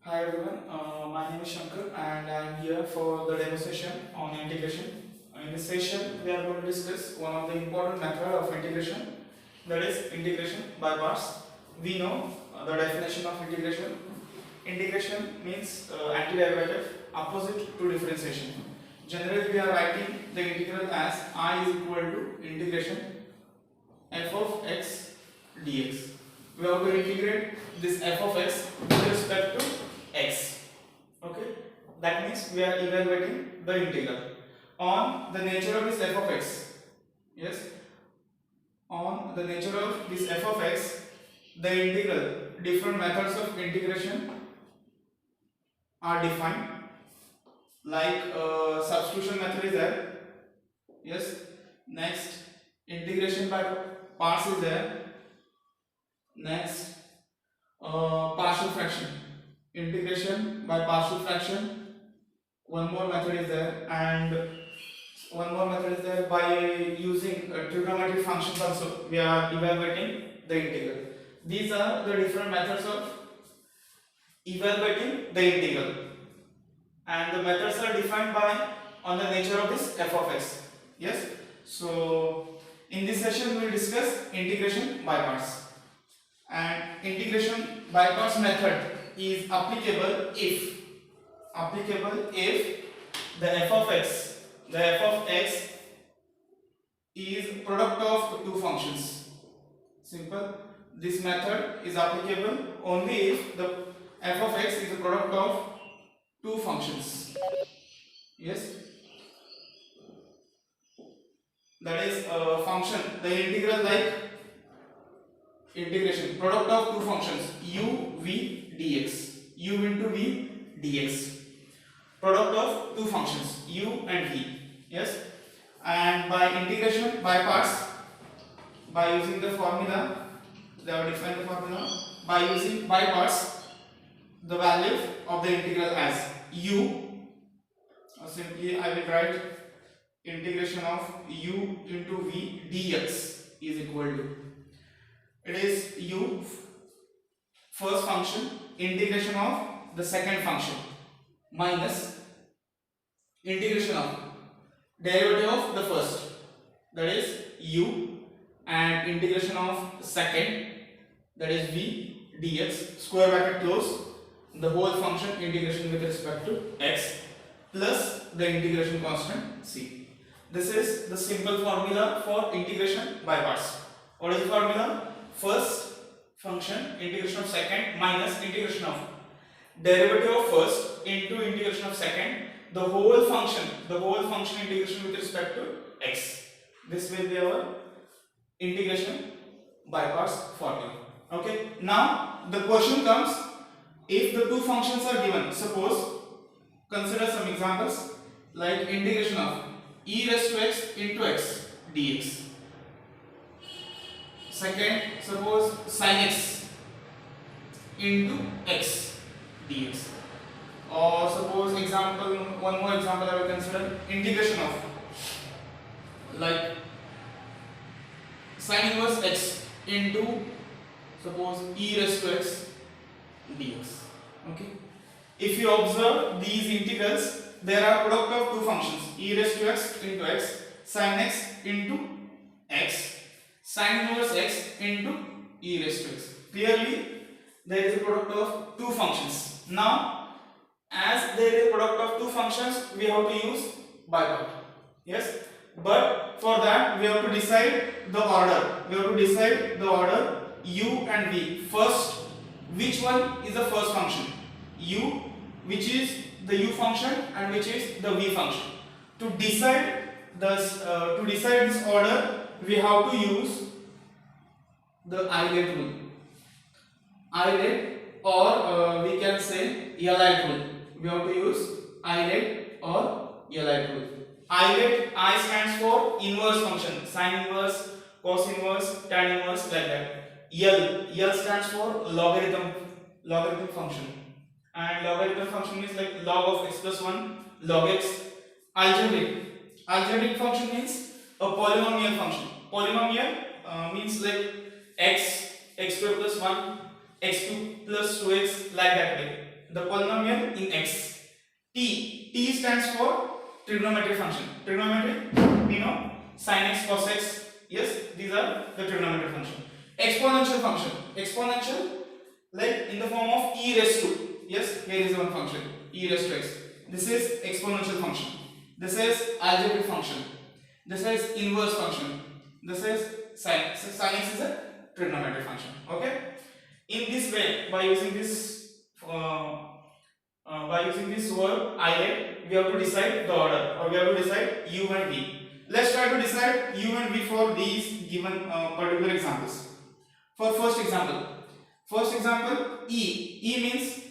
Hi everyone, my name is Shankar and I am here for the demo session on integration. In this session, we are going to discuss one of the important method of integration, that is integration by parts. We know the definition of integration. Integration means antiderivative, opposite to differentiation. Generally, we are writing the integral as I is equal to integration f of x dx. We have to integrate this f of x with respect to x. Okay, that means we are evaluating the integral on the nature of this f of x. Yes, on the nature of this f of x, the integral, different methods of integration are defined, like substitution method is there. Yes, next integration by parts is there. Next, partial fraction, integration by partial fraction. One more method is there, and one more method is there by using trigonometric functions. Also, we are evaluating the integral. These are the different methods of evaluating the integral, and the methods are defined by on the nature of this f of x. Yes. So, in this session, we will discuss integration by parts. And integration by parts method is applicable if the f of x is product of two functions. Simple. This method is applicable only if the f of x is a product of two functions. Yes, that is a function, the integral, like integration product of two functions u v dx, u into v dx, product of two functions u and v. Yes, and by integration by parts, by using the formula, they have defined the formula. By using by parts, the value of the integral as u, or simply I will write integration of u into v dx is equal to, it is u first function integration of the second function minus integration of derivative of the first, that is u, and integration of second, that is v dx, square bracket close, the whole function integration with respect to x plus the integration constant c. This is the simple formula for integration by parts. What is the formula? First function integration of second minus integration of derivative of first into integration of second, the whole function integration with respect to x. This will be our integration by parts formula. Okay, now the question comes, if the two functions are given, suppose consider some examples like integration of e raised to x into x dx. Second, suppose sin x into x dx. Or suppose example, one more example I will consider, integration of like sin inverse x into suppose e raised to x dx. Okay. If you observe these integrals, there are product of two functions e raised to x into x, sin x into x, sin inverse x into e raised to x. Clearly, there is a product of two functions. Now, as there is a product of two functions, we have to use by part. Yes, but for that we have to decide the order. We have to decide the order u and v. First, which one is the first function? U, which is the u function, and which is the v function. To decide this order, we have to use the Euler rule. Euler, or we can say Elite rule. We have to use Euler or Elite rule. Euler, I stands for inverse function, sin inverse, cos inverse, tan inverse, like that. L stands for logarithm function, and logarithm function is like log of x plus 1, log x. Algebraic function means a polynomial function. Polynomial means like x square plus 1, x2 plus 2x, like that way. the polynomial in x. T stands for trigonometric function. Trigonometry, we know sin x, cos x. Yes, these are the trigonometric function. Exponential function. Exponential, like in the form of e raised to. Yes, here is one function, e raised to x. This is exponential function. This is algebraic function. This is inverse function. This is sin. So sin x is a trigonometric function. Okay. In this way, by using this word I, we have to decide the order, or we have to decide u and v. Let's try to decide u and v for these given particular examples. For first example, e means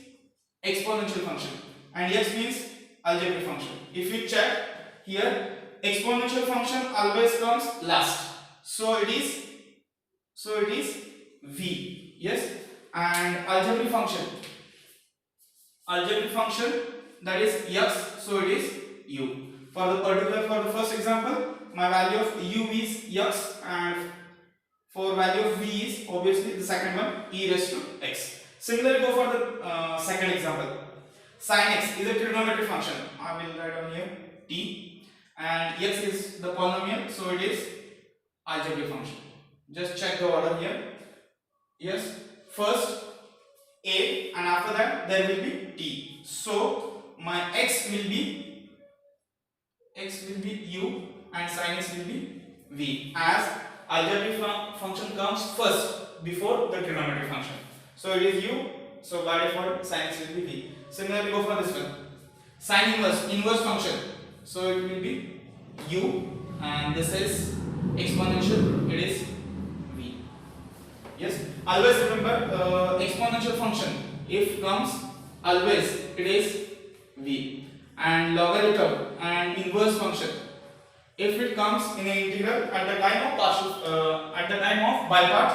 exponential function and x means algebraic function. If you check here, exponential function always comes last, so it is v. Yes, and algebraic function that is x, so it is u. For the first example, my value of u is x, and for value of v is obviously the second one, e raised to x. Similarly, go for the second example. Sin x is a trigonometric function. I will write down here t, and x is the polynomial, so it is algebraic function. Just check the order here. Yes, first a, and after that there will be t. So my x will be u and sin x will be v, as algebraic function comes first before the trigonometric function. So it is u, so by default sin x will be v. Similarly, go for this one. Sin inverse function, so it will be u, and this is exponential, it is v. Yes, always remember exponential function, if comes always it is v, and logarithm and inverse function, if it comes in an integral at the time of by part,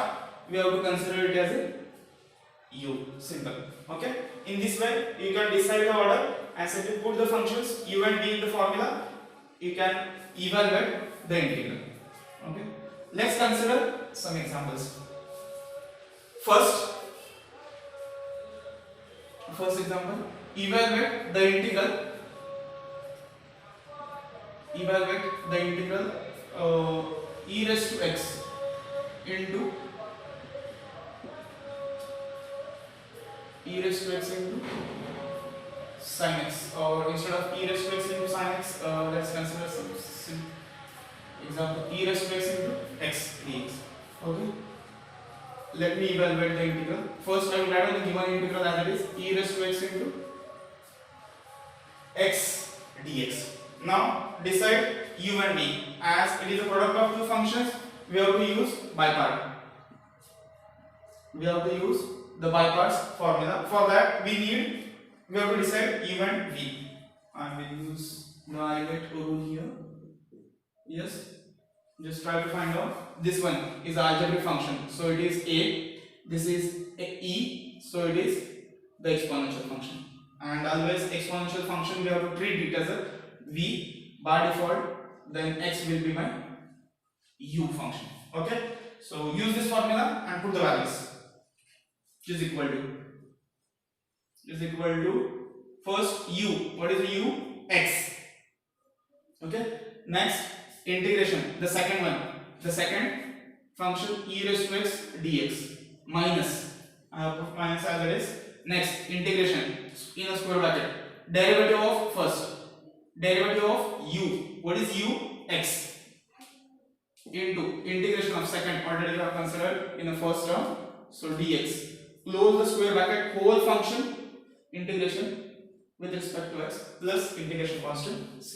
we have to consider it as a u. Simple. Okay. In this way, you can decide the order and simply put the functions u and v in the formula. You can evaluate the integral. Okay. Let's consider some examples. First example, evaluate the integral e raised to x into sin x, or instead of e raised to x into sin x, let's consider some example, e raised to x into x dx. Okay, let me evaluate the integral. First I will write down the given integral as it is, e raised to x into x dx. Now decide u and v. As it is a product of two functions, we have to use by part. We have to use the by parts formula. For that we have to decide u and v. I will use the Eilet rule here. Yes, just try to find out. This one is the algebraic function, so it is a. This is a e, so it is the exponential function. And always exponential function we have to treat it as a v by default. Then x will be my u function. Okay, so use this formula and put the values. Is equal to first u. What is u? X. Okay. Next integration. The second function e raised to x dx minus. I have put minus as it is. Next integration in a square bracket. Derivative of u. What is u? X. Into integration of second, already we have considered in the first term. So dx. Close the square bracket, whole function integration with respect to x plus integration constant c.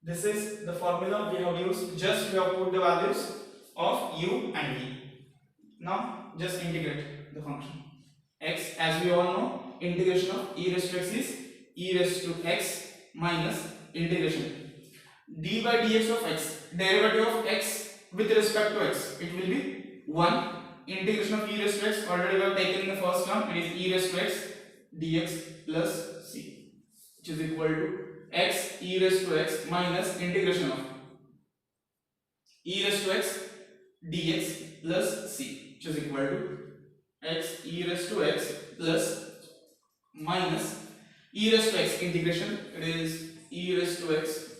This is the formula we have used. Just we have put the values of u and v. Now just integrate the function x. As we all know, integration of e raised to x is e raised to x minus integration d by dx of x. Derivative of x with respect to x, it will be 1. Integration of e raised to x, already we have taken in the first term, it is e raised to x dx plus c, which is equal to x e raised to x minus integration of e raised to x dx plus c, which is equal to x e raised to x plus minus e raised to x integration, it is e raised to x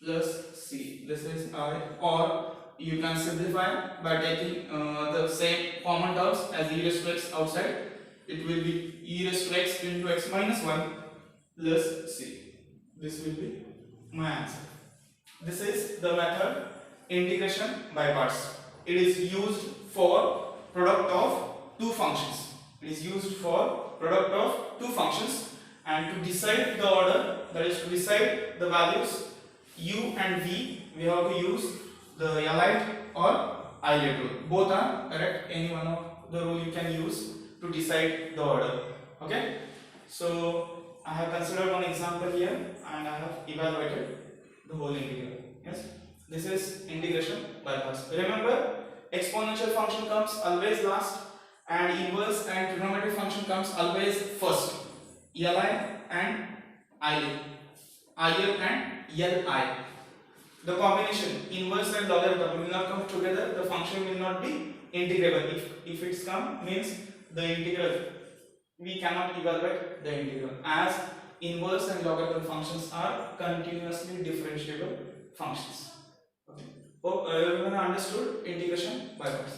plus c. This is I, or you can simplify by taking the same common terms as e raised to x outside. It will be e raised to x into x minus 1 plus c. This will be my answer. This is the method integration by parts. It is used for product of two functions. It is used for product of two functions, and to decide the order, that is to decide the values u and v, we have to use the Elite or Eilert rule. Both are correct. Any one of the rule you can use to decide the order. Okay. So I have considered one example here and I have evaluated the whole integral. Yes. This is integration by parts. Remember, exponential function comes always last and inverse and trigonometric function comes always first. Li and Il. Il and Li. The combination inverse and logarithm will not come together. The function will not be integrable. If it's come, means the integral, we cannot evaluate the integral, as inverse and logarithm functions are continuously differentiable functions. Okay. Hope everyone understood integration by parts.